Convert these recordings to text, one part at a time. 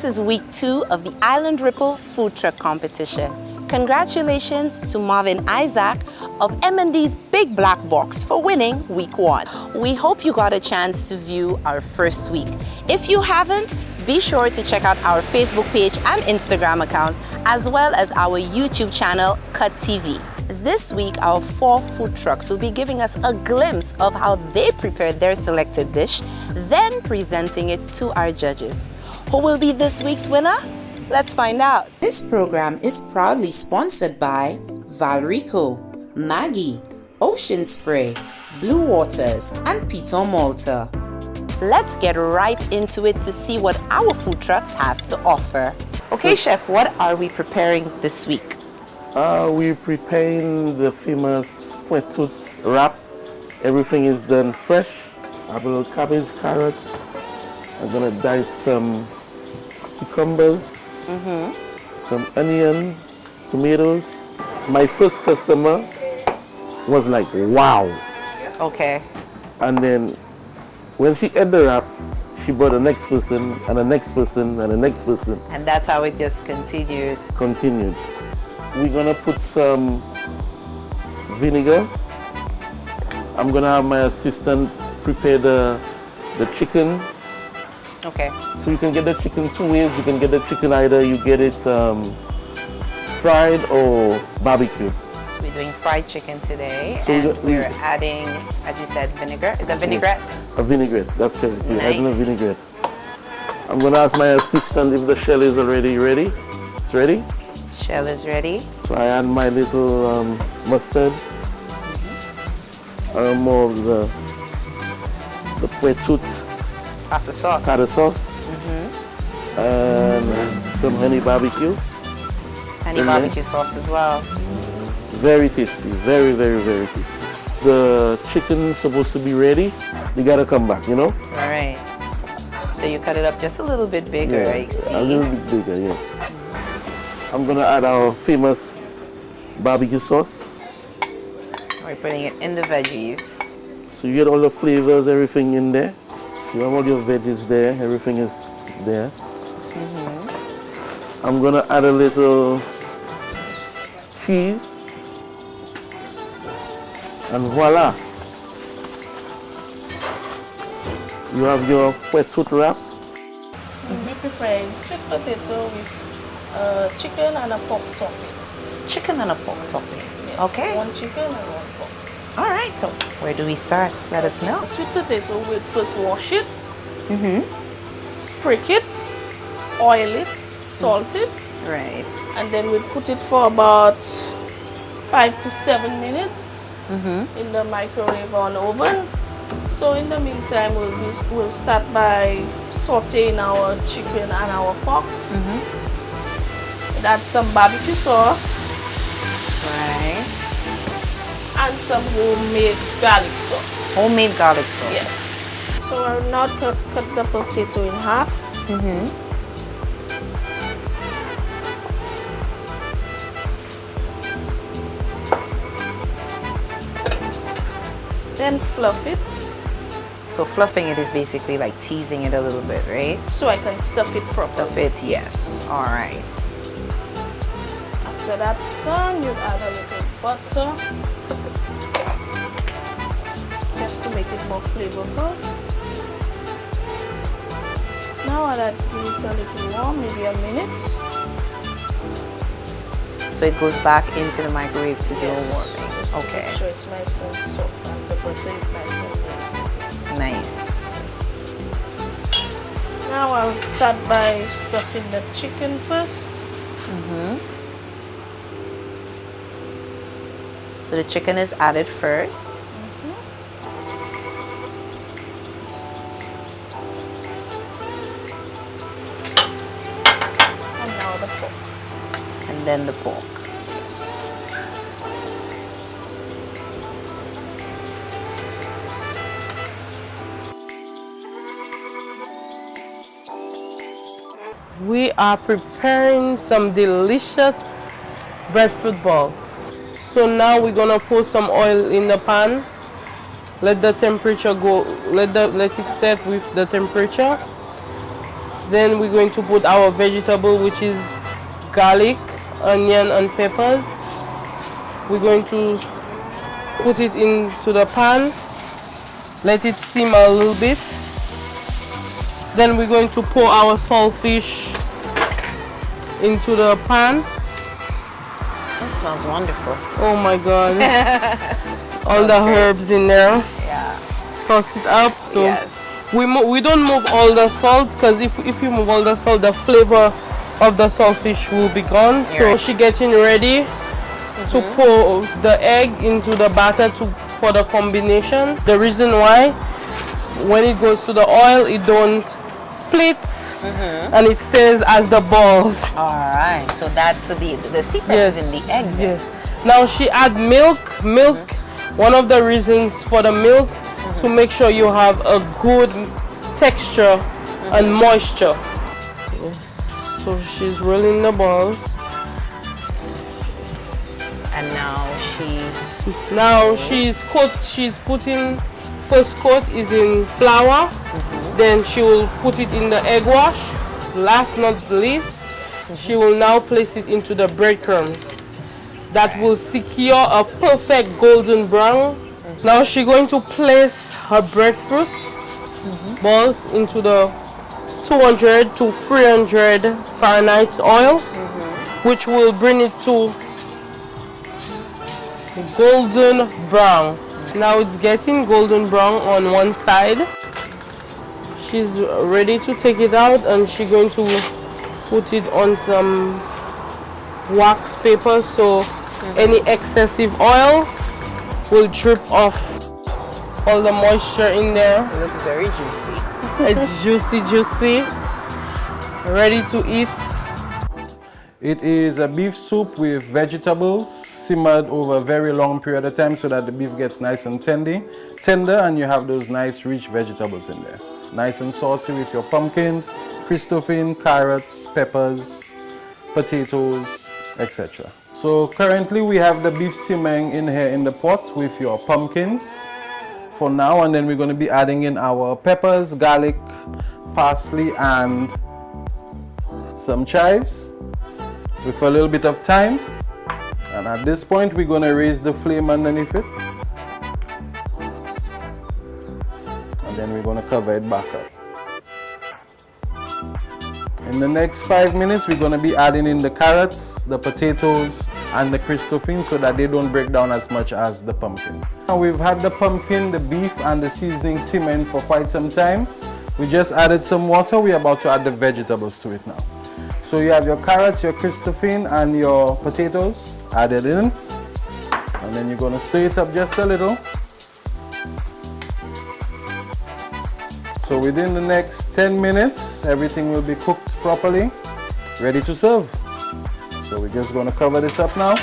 is week 2 of the Island Ripple Food Truck Competition. Congratulations to Marvin Isaac of M&D's Big Black Box for winning week 1. We hope you got a chance to view our first week. If you haven't, be sure to check out our Facebook page and Instagram account, as well as our YouTube channel, Cut TV. This week, our 4 food trucks will be giving us a glimpse of how they prepared their selected dish, then presenting it to our judges. Who will be this week's winner? Let's find out. This program is proudly sponsored by Valrico, Maggie, Ocean Spray, Blue Waters, and Piton Malta. Let's get right into it to see what our food trucks has to offer. Okay, Chef, what are we preparing this week? We're preparing the famous poitou wrap. Everything is done fresh. I have a little cabbage, carrots. I'm gonna dice some cucumbers, some onions, tomatoes. My first customer was like, wow. Okay. And then when she ate the wrap, she brought the next person and the next person and the next person. And that's how it just continued. We're gonna put some vinegar. I'm gonna have my assistant prepare the chicken. Okay. So you can get the chicken 2 ways. You can get the chicken either you get it fried or barbecue. We're doing fried chicken today, So and we're adding, as you said, vinegar. Is that vinaigrette? A vinaigrette, that's correct. We're Nice. adding a vinaigrette. I'm gonna ask my assistant if the shell is already ready. It's ready? Shell is ready. So I add my little mustard. More of the poitou Tartar sauce. tartar sauce. And some honey barbecue. Honey barbecue sauce as well. Very tasty, very, very, very tasty. The chicken's supposed to be ready. You gotta come back, you know? All right. So you cut it up just a little bit bigger, I see. A little bit bigger, yeah. I'm gonna add our famous barbecue sauce. We're putting it in the veggies. So you get all the flavors, everything in there. You have all your veggies there, everything is there. I'm gonna add a little cheese. And voila! You have your poitou wrap. We'll be preparing sweet potato with chicken and a pork topping. Chicken and a pork topping. Yes, Okay. 1 chicken and 1 pork. All right, so where do we start? Let us know. Sweet potato, we'll first wash it, prick it, oil it, salt it, Right. and then we'll put it for about 5 to 7 minutes in the microwave or an oven. So in the meantime, we'll start by sauteing our chicken and our pork. Add some barbecue sauce Right. and some homemade garlic sauce. Homemade garlic sauce. Yes. So I'll now cut the potato in half. Then fluff it So fluffing it is basically like teasing it a little bit, right? so I can stuff it properly. Stuff it, yes. All right. After that's done, you add a little butter just to make it more flavorful. Now I'll give it a little warm, maybe a minute. So it goes back into the microwave to do Yes. warming. Just to Okay. make sure it's nice and soft and the butter is nice and melted. Nice. Yes. Now I'll start by stuffing the chicken first. So the chicken is added first. And now the pork. And then the pork. We are preparing some delicious breadfruit balls. So now we're gonna pour some oil in the pan. Let the temperature go, let it set with the temperature. Then we're going to put our vegetable, which is garlic, onion, and peppers. We're going to put it into the pan, let it simmer a little bit. Then we're going to pour our saltfish into the pan. It smells wonderful. Oh my god. All the herbs in there. Yeah. Toss it up. So Yes. we don't move all the salt, because if you move all the salt, the flavor of the saltfish will be gone. So Right. she getting ready to pour the egg into the batter for the combination. The reason why, when it goes to the oil, it don't split and it stays as the balls. All right. So the secret is in the egg. Then. Yes. Now she add milk. One of the reasons for the milk, to make sure you have a good texture and moisture. Yes. So she's rolling the balls. And now she's putting, first coat is in flour, then she will put it in the egg wash. Last not least, she will now place it into the breadcrumbs. That will secure a perfect golden brown. Now she's going to place her breadfruit balls into the 200 to 300 Fahrenheit oil, which will bring it to golden brown. Now it's getting golden brown on one side. She's ready to take it out, and she's going to put it on some wax paper, so any excessive oil will drip off all the moisture in there. it looks very juicy. It's juicy, ready to eat. It is a beef soup with vegetables simmered over a very long period of time so that the beef gets nice and tender, and you have those nice rich vegetables in there. Nice and saucy with your pumpkins, Christophine, carrots, peppers, potatoes, etc. So currently we have the beef simmering in here in the pot with your pumpkins for now, and then we're going to be adding in our peppers, garlic, parsley, and some chives with a little bit of thyme. And at this point we're going to raise the flame underneath it, and then we're going to cover it back up. In the next 5 minutes we're going to be adding in the carrots, the potatoes, and the Christophine, so that they don't break down as much as the pumpkin. Now we've had the pumpkin, the beef, and the seasoning simmering for quite some time. We just added some water. We're about to add the vegetables to it now. So you have your carrots, your Christophine, and your potatoes added in, and then you're going to stir it up just a little. So within the next 10 minutes everything will be cooked properly, ready to serve. So we're just going to cover this up now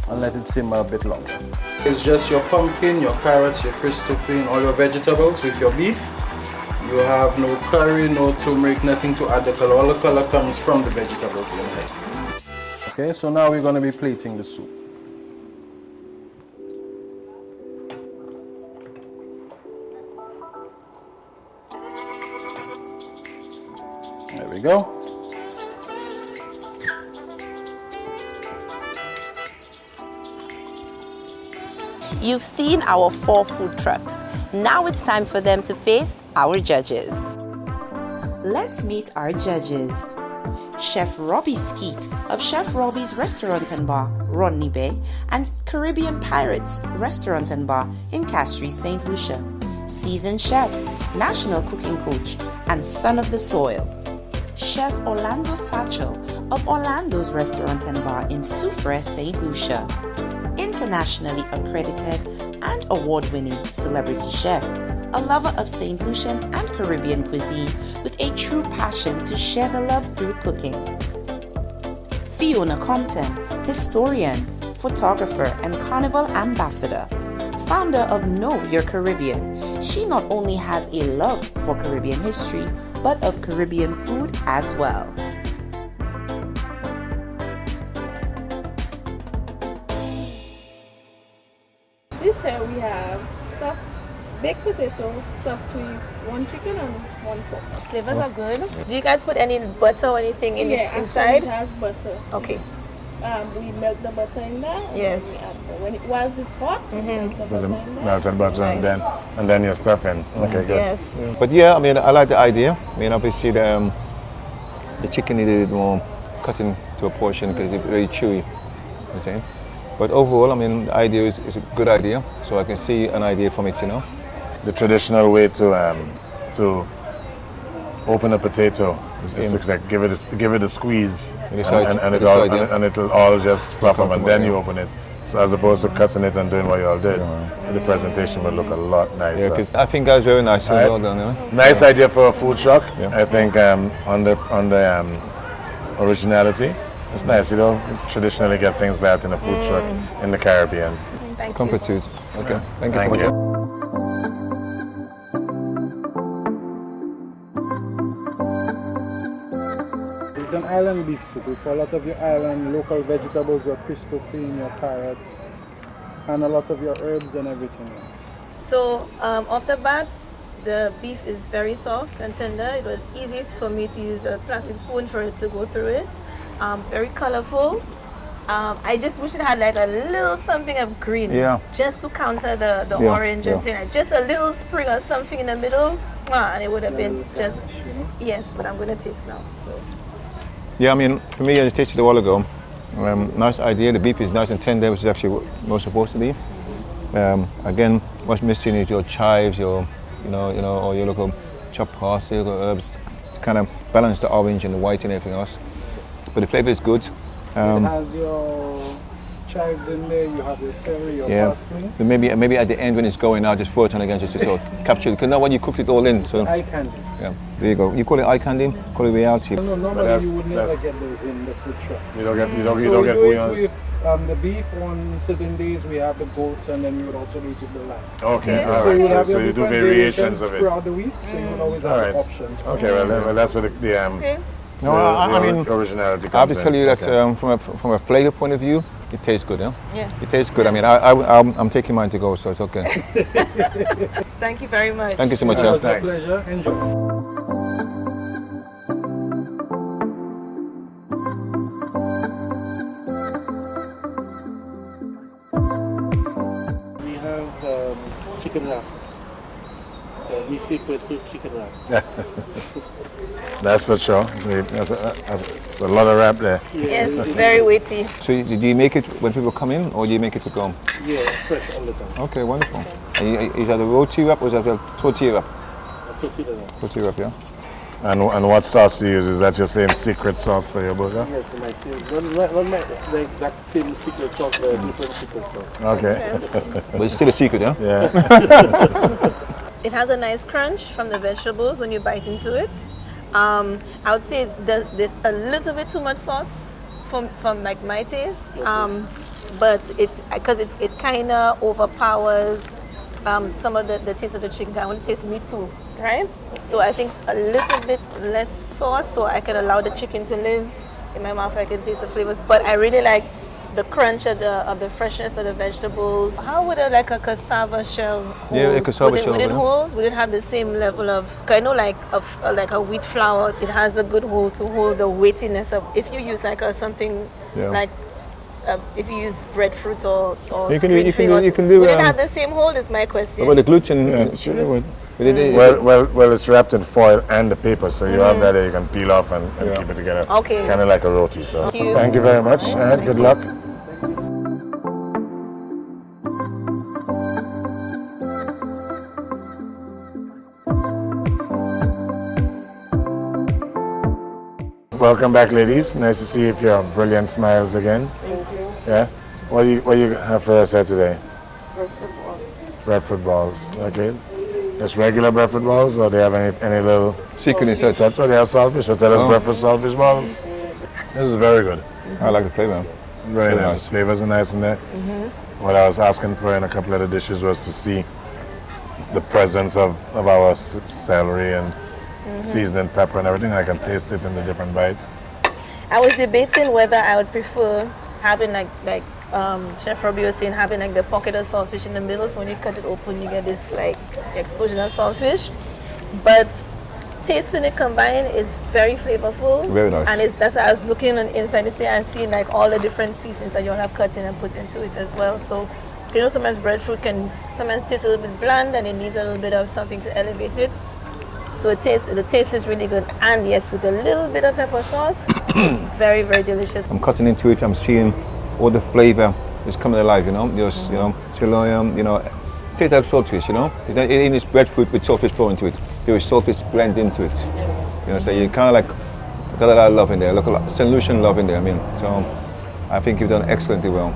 and let it simmer a bit longer. It's just your pumpkin, your carrots, your Christophine, all your vegetables with your beef. You have no curry, no turmeric, nothing to add the color. All the color comes from the vegetables inside. Okay, so now we're going to be plating the soup. There we go. You've seen our 4 food trucks. Now it's time for them to face our judges. Let's meet our judges. Chef Robbie Skeet of Chef Robbie's Restaurant and Bar, Rodney Bay, and Caribbean Pirates Restaurant and Bar in Castries, St. Lucia. Seasoned chef, national cooking coach, and son of the soil. Chef Orlando Satchel of Orlando's Restaurant and Bar in Soufrière, St. Lucia. Internationally accredited and award-winning celebrity chef, a lover of St. Lucian and Caribbean cuisine with a true passion to share the love through cooking. Fiona Compton, historian, photographer, and carnival ambassador, founder of Know Your Caribbean. She not only has a love for Caribbean history, but of Caribbean food as well. This here we have stuffed baked potato stuffed with 1 chicken and 1 pork. Flavors are good. Do you guys put any butter or anything in Actually inside? it has butter. Okay. We melt the butter in there. Yes. Whilst it's hot, we melt the butter in there. Melted butter and then your stuffing. Okay, good. Yes. But yeah, I mean, I like the idea. I mean, obviously the chicken needed more cutting to a portion because it's very chewy. You see? But overall, I mean, the idea is a good idea. So I can see an idea from it, you know. The traditional way to open a potato is to like give it a squeeze and it'll all just flop up and then you open it. So as opposed to cutting it and doing what you all did, the presentation would look a lot nicer. Yeah, 'cause I think that was very nice. Right. Well done, you know? Nice idea for a food truck. Yeah. I think on the originality, it's nice. You don't traditionally get things like that in a food truck in the Caribbean. Thank you. Comfort food. Okay. Thank you so Thank much. you. It's an island beef soup with a lot of your island local vegetables, your Christophine, your carrots, and a lot of your herbs and everything else. So off the bat, the beef is very soft and tender. It was easy for me to use a plastic spoon for it to go through it. Very colorful. I just wish it had like a little something of green, just to counter the orange and thing. Like just a little sprig or something in the middle, and it would have been just yes. But I'm gonna taste now. So. Yeah, I mean, for me, I just tasted it a while ago. Nice idea. The beef is nice and tender, which is actually what it's supposed to be. Again, what's missing is your chives, your or your local chopped parsley, your herbs, to kind of balance the orange and the white and everything else. But the flavor is good. It has your chives in there, you have your celery, your parsley. But maybe at the end when it's going out, just throw it on again just to sort of capture it. Because now when you cooked it all in, so Eye candy. yeah, there you go. You call it eye candy, call it reality. No, normally you would never get those in the food truck. You don't get So we do it bouillons. with the beef on certain days, we have the goat, and then you would also do it with the lamb. Okay, all So you would right. have So your you do different variations of it. throughout the week, so you would always have All right. options. Okay, well that's where the Okay. No, I mean, originality comes I have to tell you that Okay. from a flavor point of view, it tastes good. Yeah. Yeah. It tastes good. I mean, I'm taking mine to go, so it's okay. Thank you very much. Thank you so much. It Yeah. was a Thanks. pleasure. Enjoy. We have chicken wrap. We secret chicken wrap. That's for sure. That's a lot of wrap there. Yes, very weighty. So do you make it when people come in, or do you make it to go? Yeah, fresh all the time. Okay, wonderful. And is that a roti wrap or is that a tortilla wrap? Tortilla wrap. Tortilla wrap, yeah. And what sauce do you use? Is that your same secret sauce for your burger? Yes, my same. Not my that same secret sauce, but different secret sauce. Okay. But it's still a secret, yeah? Yeah. It has a nice crunch from the vegetables when you bite into it. I would say there's a little bit too much sauce from like my taste, but because it kind of overpowers some of the taste of the chicken. I want to taste meat too, right? So I think a little bit less sauce, so I can allow the chicken to live in my mouth. I can taste the flavors, but I really like the crunch of the freshness of the vegetables. How would a cassava shell hold? Yeah, a cassava shell, Would it yeah. hold? Would it have the same level of? 'Cause I know like a wheat flour, it has a good hold to hold the weightiness of. If you use like something Yeah. like. If you use breadfruit or You can do- green you can fig, do- you can do, would it um, have the same hold? Is my question. Well, the gluten. Well, it's wrapped in foil and the paper, so you have that there. You can peel off and keep it together. Okay. Kind of like a roti. So Thank you. thank you very much. Good luck. Welcome back, ladies. Nice to see you with your brilliant smiles again. Thank you. Yeah. What do you have for us here today? Breadfruit balls. Okay. Just regular breadfruit balls, or do they have any little Secret inside. that's what they have saltfish? So tell us breadfruit saltfish balls. This is very good. I like the flavor. Very nice. nice. The flavors are nice in there. What I was asking for in a couple of the dishes was to see the presence of our celery and seasoning pepper and everything. I can taste it in the different bites. I was debating whether I would prefer having like Chef Robbie was saying, having like the pocket of saltfish in the middle, so when you cut it open, you get this like explosion of saltfish. But tasting it combined is very flavorful. Very nice. And that's why I was looking on the inside to see and seeing like all the different seasonings that you want to cut in and put into it as well. So you know, sometimes breadfruit can sometimes taste a little bit bland and it needs a little bit of something to elevate it. So the taste is really good, and yes, with a little bit of pepper sauce, it's very, very delicious. I'm cutting into it. I'm seeing all the flavor is coming alive. You know, just you know, tastes like saltfish. You know, it ain't this breadfruit with saltfish flowing into it. There is saltfish blend into it. You know, so you kind of like got a lot of love in there. Look a lot, St. Lucian love in there. I mean, so I think you've done excellently well.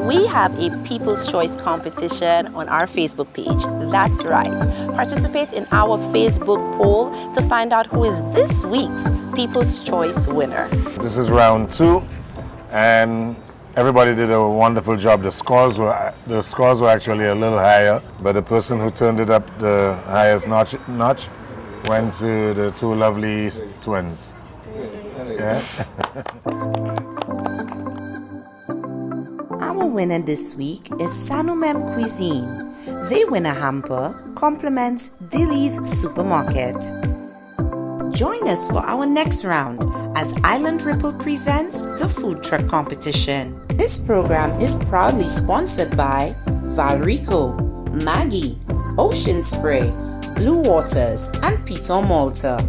We have a People's Choice competition on our Facebook page. That's right. Participate in our Facebook poll to find out who is this week's People's Choice winner. This is round 2, and everybody did a wonderful job. The scores were actually a little higher, but the person who turned it up the highest notch went to the 2 lovely twins. Yeah. Our winner this week is Sanumem Cuisine. They win a hamper, compliments Dilly's Supermarket. Join us for our next round as Island Ripple presents the food truck competition. This program is proudly sponsored by Valrico, Maggie, Ocean Spray, Blue Waters, and Peter Malta.